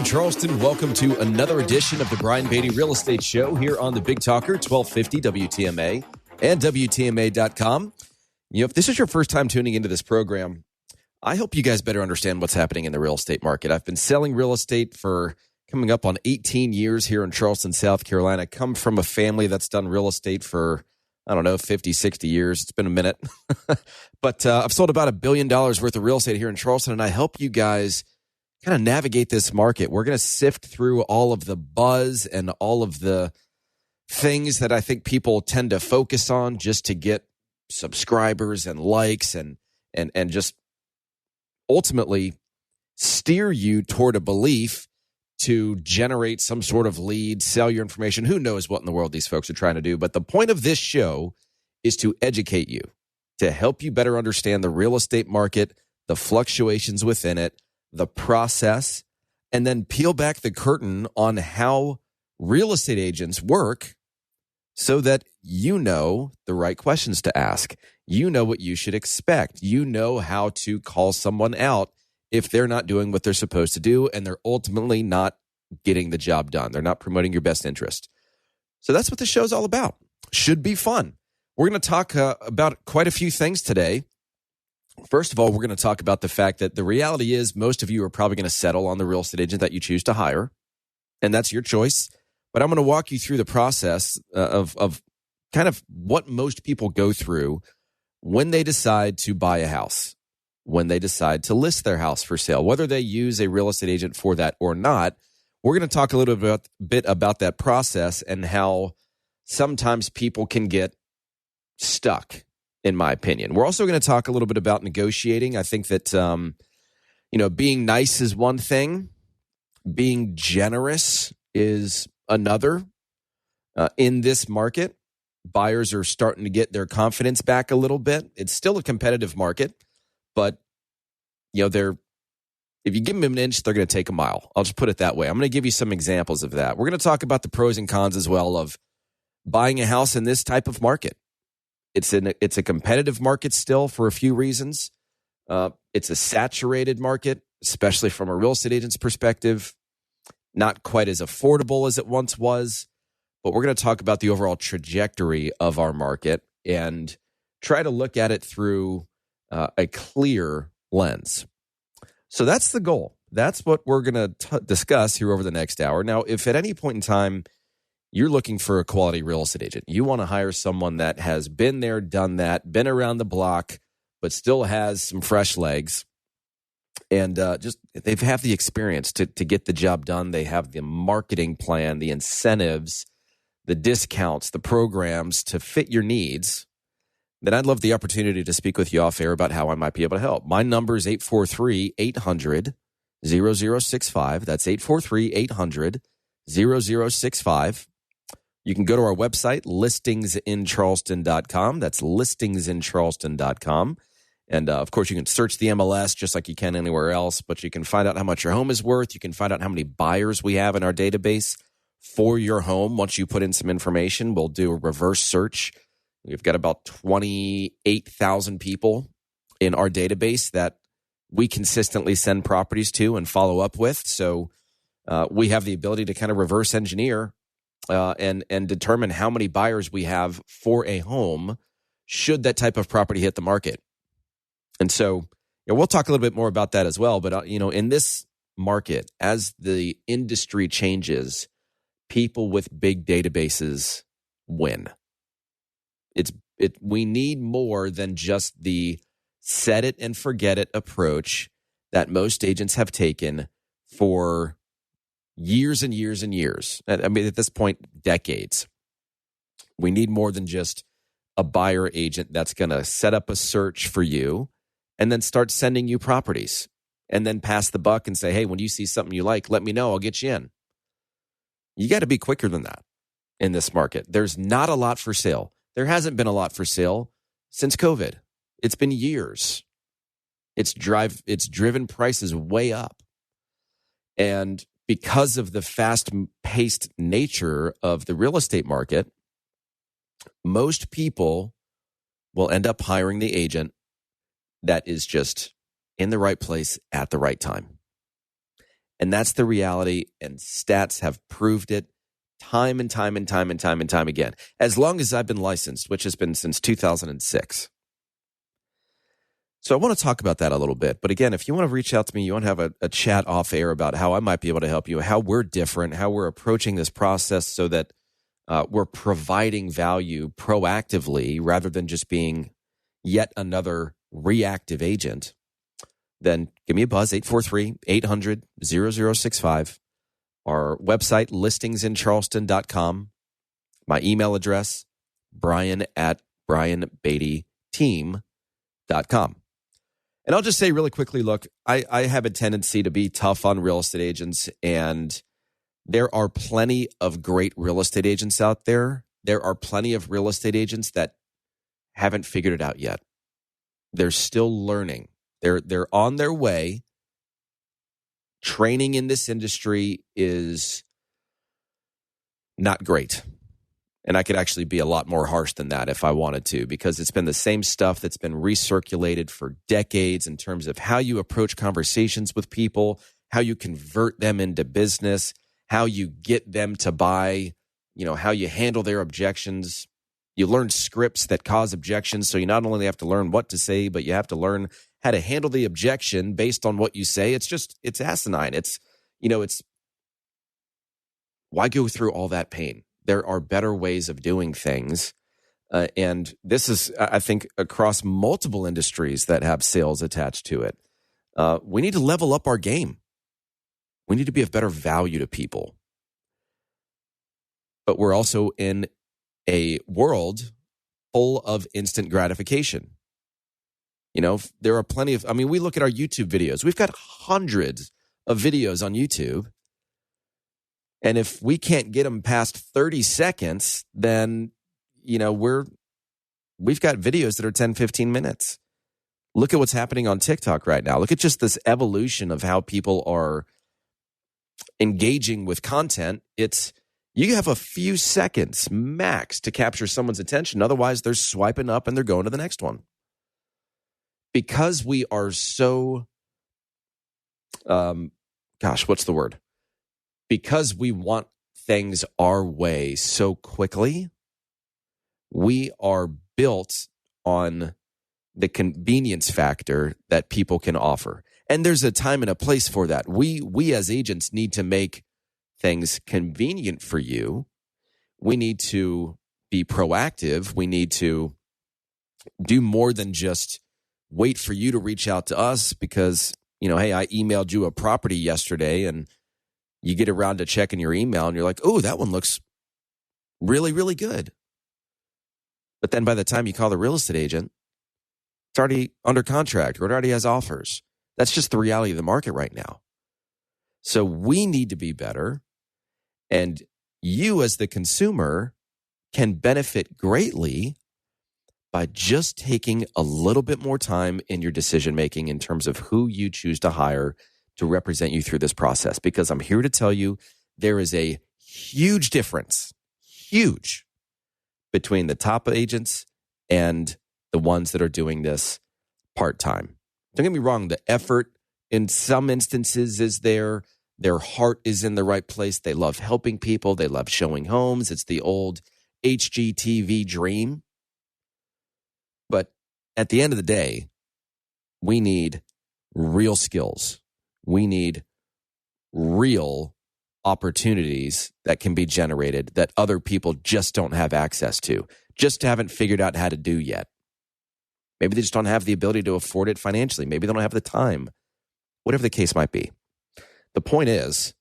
from Charleston. Welcome to another edition of the Brian Beatty Real Estate Show here on the Big Talker, 1250 WTMA and WTMA.com. You know, if this is your first time tuning into this program, I hope you guys better understand what's happening in the real estate market. I've been selling real estate for coming up on 18 years here in Charleston, South Carolina. I come from a family that's done real estate for, 50, 60 years. It's been a minute. But I've sold about $1 billion worth of real estate here in Charleston, and I help you guys kind of navigate this market. We're going to sift through all of the buzz and all of the things that I think people tend to focus on just to get subscribers and likes and just ultimately steer you toward a belief to generate some sort of lead, sell your information. Who knows what in the world these folks are trying to do. But the point of this show is to educate you, to help you better understand the real estate market, the fluctuations within it, the process, and then peel back the curtain on how real estate agents work so that you know the right questions to ask. You know what you should expect. You know how to call someone out if they're not doing what they're supposed to do and they're ultimately not getting the job done. They're not promoting your best interest. So that's what the show's all about. Should be fun. We're going to talk about quite a few things today. First of all, we're going to talk about the fact that the reality is most of you are probably going to settle on the real estate agent that you choose to hire, and that's your choice. But I'm going to walk you through the process of kind of what most people go through when they decide to buy a house, when they decide to list their house for sale, whether they use a real estate agent for that or not. We're going to talk a little bit about that process and how sometimes people can get stuck, in my opinion. We're also going to talk a little bit about negotiating. I think that, being nice is one thing. Being generous is another. In this market, buyers are starting to get their confidence back a little bit. It's still a competitive market, but, if you give them an inch, they're going to take a mile. I'll just put it that way. I'm going to give you some examples of that. We're going to talk about the pros and cons as well of buying a house in this type of market. It's a competitive market still for a few reasons. It's a saturated market, especially from a real estate agent's perspective. Not quite as affordable as it once was, but we're going to talk about the overall trajectory of our market and try to look at it through a clear lens. So that's the goal. That's what we're going to discuss here over the next hour. Now, if at any point in time you're looking for a quality real estate agent, you want to hire someone that has been there, done that, been around the block, but still has some fresh legs, and they have the experience to get the job done. They have the marketing plan, the incentives, the discounts, the programs to fit your needs, then I'd love the opportunity to speak with you off air about how I might be able to help. My number is 843-800-0065. That's 843-800-0065. You can go to our website, listingsincharleston.com. That's listingsincharleston.com. And, of course, you can search the MLS just like you can anywhere else, but you can find out how much your home is worth. You can find out how many buyers we have in our database for your home. Once you put in some information, we'll do a reverse search. We've got about 28,000 people in our database that we consistently send properties to and follow up with. So we have the ability to kind of reverse engineer and determine how many buyers we have for a home should that type of property hit the market. And so we'll talk a little bit more about that as well. But, in this market, as the industry changes, people with big databases win. We need more than just the set it and forget it approach that most agents have taken for years and years and years. I mean, at this point, decades. We need more than just a buyer agent that's going to set up a search for you and then start sending you properties and then pass the buck and say, hey, when you see something you like, let me know. I'll get you in. You got to be quicker than that in this market. There's not a lot for sale. There hasn't been a lot for sale since COVID. It's been years. It's driven prices way up. And because of the fast-paced nature of the real estate market, most people will end up hiring the agent that is just in the right place at the right time. And that's the reality, and stats have proved it time and time and time and time and time again. As long as I've been licensed, which has been since 2006. So I want to talk about that a little bit. But again, if you want to reach out to me, you want to have a chat off air about how I might be able to help you, how we're different, how we're approaching this process so that we're providing value proactively rather than just being yet another reactive agent, then give me a buzz, 843-800-0065. Our website, listingsincharleston.com. My email address, brian@brianbeattyteam.com. And I'll just say really quickly, look, I have a tendency to be tough on real estate agents, and there are plenty of great real estate agents out there. There are plenty of real estate agents that haven't figured it out yet. They're still learning. They're on their way. Training in this industry is not great. And I could actually be a lot more harsh than that if I wanted to, because it's been the same stuff that's been recirculated for decades in terms of how you approach conversations with people, how you convert them into business, how you get them to buy, how you handle their objections. You learn scripts that cause objections, so you not only have to learn what to say, but you have to learn how to handle the objection based on what you say. It's asinine. It's why go through all that pain? There are better ways of doing things. And this is, I think, across multiple industries that have sales attached to it. We need to level up our game. We need to be of better value to people. But we're also in a world full of instant gratification. There are plenty of, we look at our YouTube videos. We've got hundreds of videos on YouTube. And if we can't get them past 30 seconds, then, we've got videos that are 10, 15 minutes. Look at what's happening on TikTok right now. Look at just this evolution of how people are engaging with content. You have a few seconds max to capture someone's attention. Otherwise, they're swiping up and they're going to the next one. Because we are so, what's the word? Because we want things our way so quickly, we are built on the convenience factor that people can offer. And there's a time and a place for that. We as agents need to make things convenient for you. We need to be proactive. We need to do more than just wait for you to reach out to us because, hey, I emailed you a property yesterday and you get around to checking your email and you're like, oh, that one looks really, really good. But then by the time you call the real estate agent, it's already under contract or it already has offers. That's just the reality of the market right now. So we need to be better. And you as the consumer can benefit greatly by just taking a little bit more time in your decision-making in terms of who you choose to hire to represent you through this process. Because I'm here to tell you there is a huge difference, between the top agents and the ones that are doing this part-time. Don't get me wrong, the effort in some instances is there. Their heart is in the right place. They love helping people. They love showing homes. It's the old HGTV dream. But at the end of the day, we need real skills. We need real opportunities that can be generated that other people just don't have access to, just haven't figured out how to do yet. Maybe they just don't have the ability to afford it financially. Maybe they don't have the time, whatever the case might be. The point is,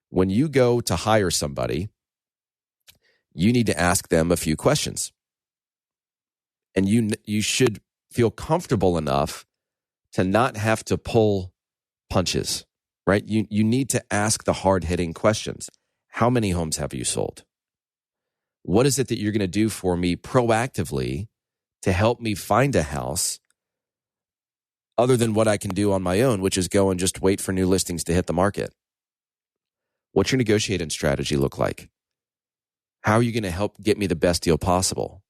when you go to hire somebody, you need to ask them a few questions. And you should feel comfortable enough to not have to pull punches, right? You need to ask the hard-hitting questions. How many homes have you sold? What is it that you're going to do for me proactively to help me find a house other than what I can do on my own, which is go and just wait for new listings to hit the market? What's your negotiating strategy look like? How are you going to help get me the best deal possible?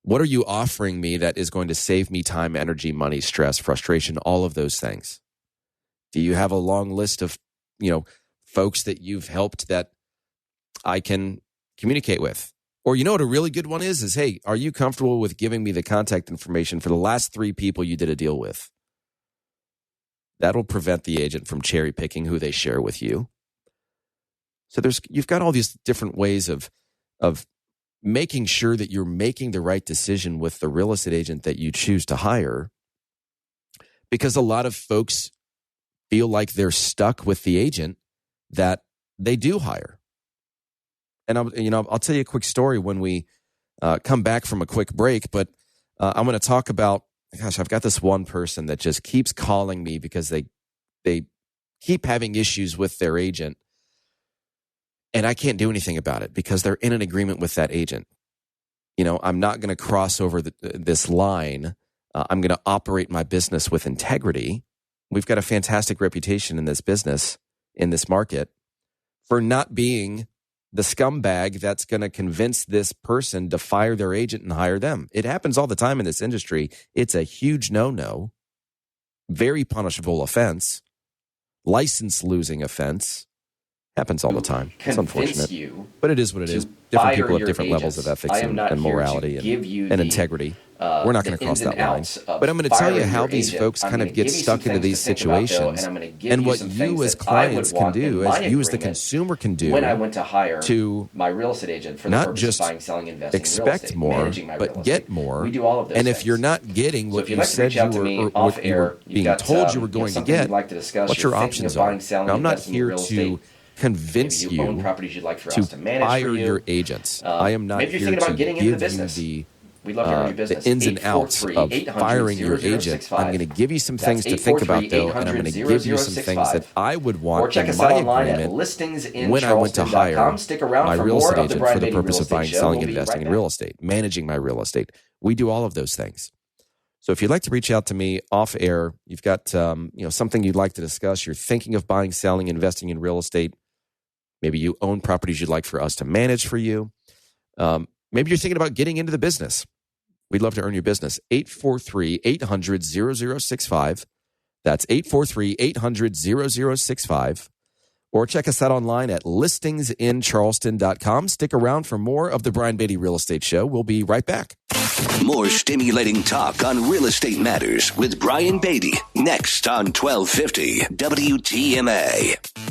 What are you offering me that is going to save me time, energy, money, stress, frustration, all of those things? Do you have a long list of folks that you've helped that I can communicate with. Or what a really good one is, hey, are you comfortable with giving me the contact information for the last 3 people you did a deal with? That'll prevent the agent from cherry picking who they share with you. So you've got all these different ways of making sure that you're making the right decision with the real estate agent that you choose to hire, because a lot of folks feel like they're stuck with the agent that they do hire. And I'll tell you a quick story when we come back from a quick break, but I'm going to talk about, I've got this one person that just keeps calling me because they keep having issues with their agent. And I can't do anything about it because they're in an agreement with that agent. I'm not going to cross over this line. I'm going to operate my business with integrity. We've got a fantastic reputation in this business, in this market, for not being the scumbag that's going to convince this person to fire their agent and hire them. It happens all the time in this industry. It's a huge no-no, very punishable offense, license losing offense. Happens all the time. It's unfortunate, but it is what it is. Different people have different levels of ethics and morality and integrity. We're not going to cross that line. But I'm going to tell you how these folks kind of get stuck into these situations and what you as clients can do, as you as the consumer can do to my real estate agent for not just expect more, but get more. And if you're not getting what you said you were, or what you were being told you were going to get, what your options are. Now, I'm not here to convince you to fire your agents. I am not here to give you the ins and outs of firing your agent. I'm going to give you some things to think about, though, and I'm going to give you some things that I would want in my agreement when I went to hire my real estate agent for the purpose of buying, selling, investing in real estate, managing my real estate. We do all of those things. So if you'd like to reach out to me off air, you've got something you'd like to discuss, you're thinking of buying, selling, investing in real estate, maybe you own properties you'd like for us to manage for you. Maybe you're thinking about getting into the business. We'd love to earn your business. 843-800-0065. That's 843-800-0065. Or check us out online at listingsincharleston.com. Stick around for more of the Brian Beatty Real Estate Show. We'll be right back. More stimulating talk on real estate matters with Brian Beatty next on 1250 WTMA.